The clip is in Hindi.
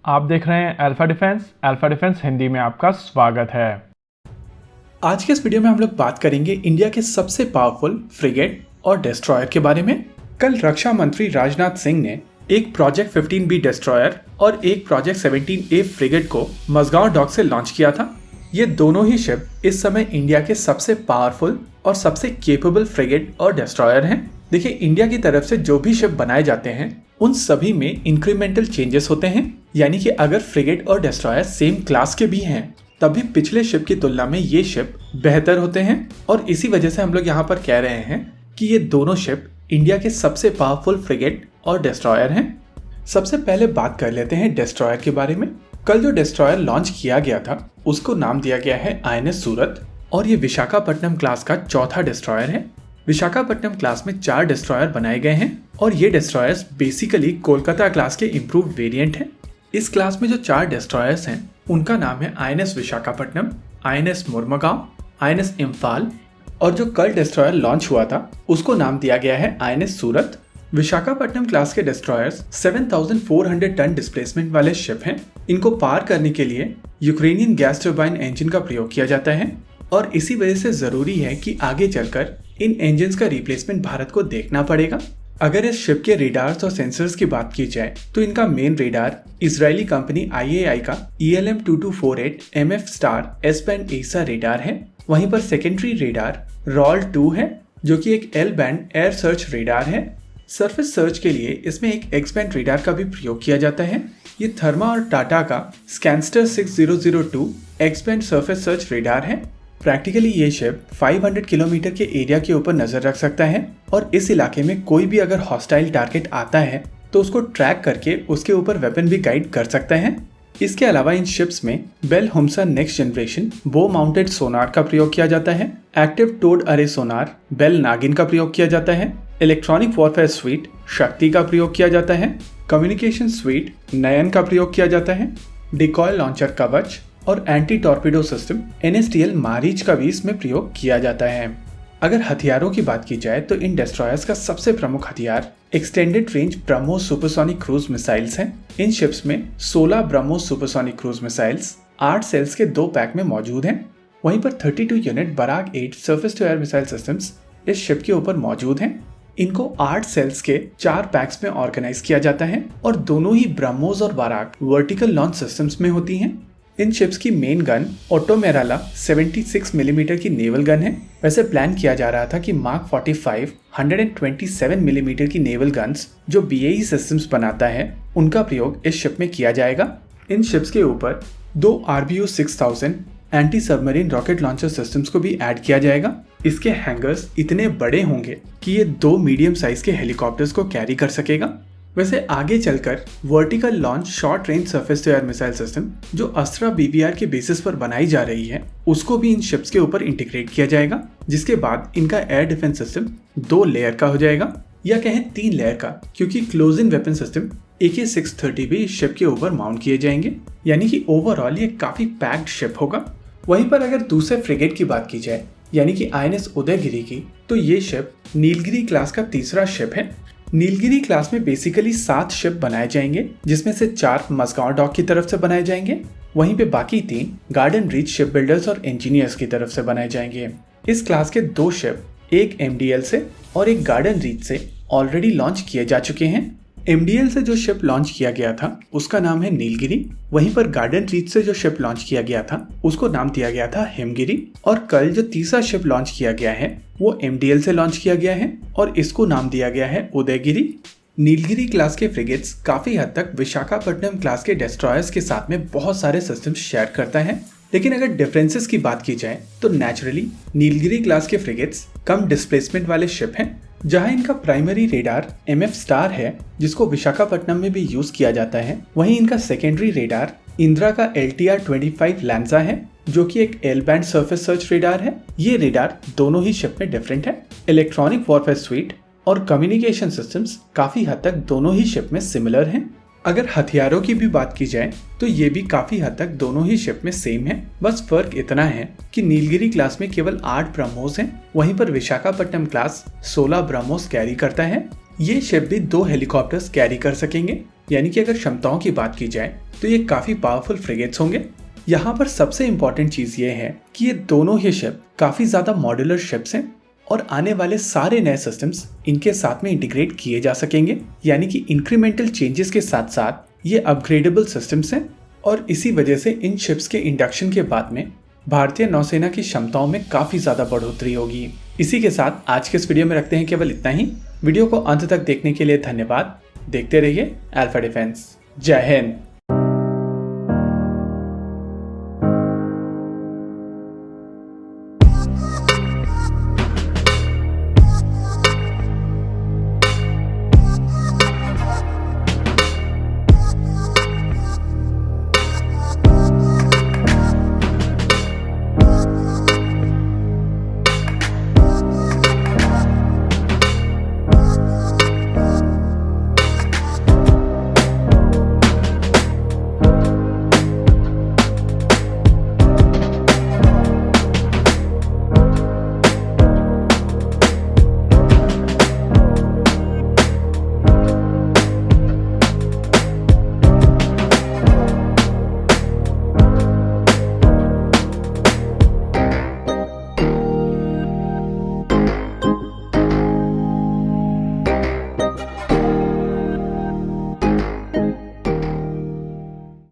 आप देख रहे हैं अल्फा डिफेंस हिंदी में आपका स्वागत है। आज के इस वीडियो में हम लोग बात करेंगे इंडिया के सबसे पावरफुल फ्रिगेट और डिस्ट्रॉयर के बारे में। कल रक्षा मंत्री राजनाथ सिंह ने एक प्रोजेक्ट 15B डिस्ट्रॉयर और एक प्रोजेक्ट 17A फ्रिगेट को मझगांव डॉक से लॉन्च किया था। ये दोनों ही शिप इस समय इंडिया के सबसे पावरफुल और सबसे केपेबल फ्रिगेट और डिस्ट्रॉयर हैं। देखिए, इंडिया की तरफ से जो भी शिप बनाए जाते हैं उन सभी में इंक्रीमेंटल चेंजेस होते हैं, यानी कि अगर फ्रिगेट और डिस्ट्रॉयर सेम क्लास के भी हैं तभी पिछले शिप की तुलना में ये शिप बेहतर होते हैं। और इसी वजह से हम लोग यहाँ पर कह रहे हैं कि ये दोनों शिप इंडिया के सबसे पावरफुल फ्रिगेट और डिस्ट्रॉयर हैं। सबसे पहले बात कर लेते हैं डिस्ट्रॉयर के बारे में। कल जो डिस्ट्रॉयर लॉन्च किया गया था उसको नाम दिया गया है INS सूरत और ये विशाखापट्टनम क्लास का चौथा डिस्ट्रॉयर है। विशाखापट्टनम क्लास में 4 डिस्ट्रॉयर बनाए गए हैं और ये डिस्ट्रॉयर्स बेसिकली कोलकाता क्लास के इम्प्रूव्ड वेरिएंट हैं। इस क्लास में जो 4 डिस्ट्रॉयर्स हैं उनका नाम है INS Visakhapatnam, INS Mormugao, INS Imphal और जो कल डिस्ट्रॉयर लॉन्च हुआ था उसको नाम दिया गया है INS सूरत। विशाखापट्टनम क्लास के डिस्ट्रॉयर्स 7,400 टन डिस्प्लेसमेंट वाले शिप हैं। इनको पार करने के लिए यूक्रेनियन गैस टर्बाइन इंजन का प्रयोग किया जाता है और इसी वजह से जरूरी है कि आगे चलकर इन इंजन्स का रिप्लेसमेंट भारत को देखना पड़ेगा। अगर इस शिप के रेडार्स और सेंसर्स की बात की जाए तो इनका main radar Israeli company IAI का ELM-2248 MF star S band एसा रेडार है। वहीं पर सेकेंडरी रेडार ROL-2 है जो कि एक L band air search radar है। सरफेस सर्च के लिए इसमें एक X बैंड रेडार का भी प्रयोग किया जाता है। ये थर्मा और टाटा का स्कैनस्टर 6002 X band surface search radar है। प्रैक्टिकली ये शिप 500 किलोमीटर के एरिया के ऊपर नजर रख सकता है और इस इलाके में कोई भी अगर हॉस्टाइल टारगेट आता है तो उसको ट्रैक करके उसके ऊपर वेपन भी गाइड कर सकता है। इसके अलावा इन शिप्स में बेल होम्सा नेक्स्ट जनरेशन बो माउंटेड सोनार का प्रयोग किया जाता है। एक्टिव टोड अरे सोनार बेल नागिन का प्रयोग किया जाता है। इलेक्ट्रॉनिक वॉरफेयर स्वीट शक्ति का प्रयोग किया जाता है। कम्युनिकेशन स्वीट नयन का प्रयोग किया जाता है। डिकॉय लॉन्चर कवच और anti torpedo system NSTL Maareech का भी इसमें प्रयोग किया जाता है। अगर हथियारों की बात की जाए तो इन डिस्ट्रॉयर्स का सबसे प्रमुख हथियार extended range BrahMos supersonic cruise missiles हैं। इन शिप्स में 16 BrahMos supersonic cruise missiles 8 cells के 2 पैक में मौजूद हैं। वहीं पर 32 unit Barak 8 surface to air missile systems इस शिप के ऊपर मौजूद हैं। इनको 8 सेल्स के 4 पैक्स में ऑर्गेनाइज किया जाता है और दोनों ही ब्रह्मोस और बराक वर्टिकल लॉन्च सिस्टम्स में होती हैं। इन शिप्स की मेन गन ऑटोमेराला 76 मिलीमीटर की नेवल गन है। वैसे प्लान किया जा रहा था कि मार्क 45 127 मिलीमीटर की नेवल गन्स जो BAE सिस्टम्स बनाता है उनका प्रयोग इस शिप में किया जाएगा। इन शिप्स के ऊपर 2 RBU 6000 anti submarine rocket launcher systems को भी ऐड किया जाएगा। इसके हैंगर्स इतने बड़े होंगे कि ये 2 मीडियम साइज के हेलीकॉप्टर्स को कैरी कर सकेगा। वैसे आगे चलकर vertical launch short range surface to air missile system जो अस्त्रा BBR के बेसिस पर बनाई जा रही है उसको भी इन शिप्स के ऊपर इंटीग्रेट किया जाएगा, जिसके बाद इनका एयर डिफेंस सिस्टम 2 लेयर का हो जाएगा या कहें 3 लेयर का, क्योंकि close in weapon system AK-630 भी इस शिप के ऊपर माउंट किए जाएंगे। यानी कि ओवरऑल ये काफी पैक्ड शिप होगा। वहीं पर अगर दूसरे फ्रिगेट की बात की जाए यानी कि INS उदयगिरी की, तो ये शिप नीलगिरी क्लास का तीसरा शिप है। नीलगिरी क्लास में बेसिकली 7 शिप बनाए जाएंगे, जिसमें से 4 मझगांव डॉक की तरफ से बनाए जाएंगे। वहीं पे बाकी 3 गार्डन रीच शिप बिल्डर्स और इंजीनियर्स की तरफ से बनाए जाएंगे। इस क्लास के 2 शिप एक MDL से और एक गार्डन रीच से ऑलरेडी लॉन्च किए जा चुके हैं। MDL से जो शिप लॉन्च किया गया था उसका नाम है नीलगिरी। वहीं पर गार्डन रीच से जो शिप लॉन्च किया गया था उसको नाम दिया गया था हिमगिरी। और कल जो तीसरा शिप लॉन्च किया गया है वो MDL से लॉन्च किया गया है और इसको नाम दिया गया है उदयगिरी। नीलगिरी क्लास के फ्रिगेट्स काफी हद तक विशाखापट्टनम क्लास के डिस्ट्रॉयर्स के साथ में बहुत सारे सिस्टम शेयर करता है। लेकिन अगर डिफरेंसेस की बात की जाए तो नेचुरली नीलगिरी क्लास के फ्रिगेट्स कम डिस्प्लेसमेंट वाले शिप हैं, जहां इनका प्राइमरी रेडार MF स्टार है जिसको विशाखापट्टनम में भी यूज किया जाता है। वहीं इनका सेकेंडरी रेडार इंदिरा का LTR-25 लैंजा है जो कि एक L band surface search radar है। ये रेडार दोनों ही शिप में डिफरेंट है। इलेक्ट्रॉनिक वॉरफेयर स्वीट और कम्युनिकेशन सिस्टम्स काफी हद तक दोनों ही शिप में सिमिलर हैं। अगर हथियारों की भी बात की जाए तो ये भी काफी हद तक दोनों ही शिप में सेम है। बस फर्क इतना है कि नीलगिरी क्लास में केवल 8 ब्रह्मोस हैं, वहीं पर विशाखापट्टनम क्लास 16 ब्रह्मोस कैरी करता है। ये शिप भी 2 हेलीकॉप्टर्स कैरी कर सकेंगे। यानी कि अगर क्षमताओं की बात की जाए तो ये काफी पावरफुल फ्रिगेट्स होंगे। यहाँ पर सबसे इम्पोर्टेंट चीज ये है कि ये दोनों ही शिप काफी ज्यादा मॉड्यूलर शिप्स हैं और आने वाले सारे नए सिस्टम्स इनके साथ में इंटीग्रेट किए जा सकेंगे, यानी कि इंक्रीमेंटल चेंजेस के साथ साथ ये अपग्रेडेबल सिस्टम्स हैं। और इसी वजह से इन शिप्स के इंडक्शन के बाद में भारतीय नौसेना की क्षमताओं में काफी ज्यादा बढ़ोतरी होगी। इसी के साथ आज के इस वीडियो में रखते हैं केवल इतना ही। वीडियो को अंत तक देखने के लिए धन्यवाद। देखते रहिए अल्फा डिफेंस। जय हिंद।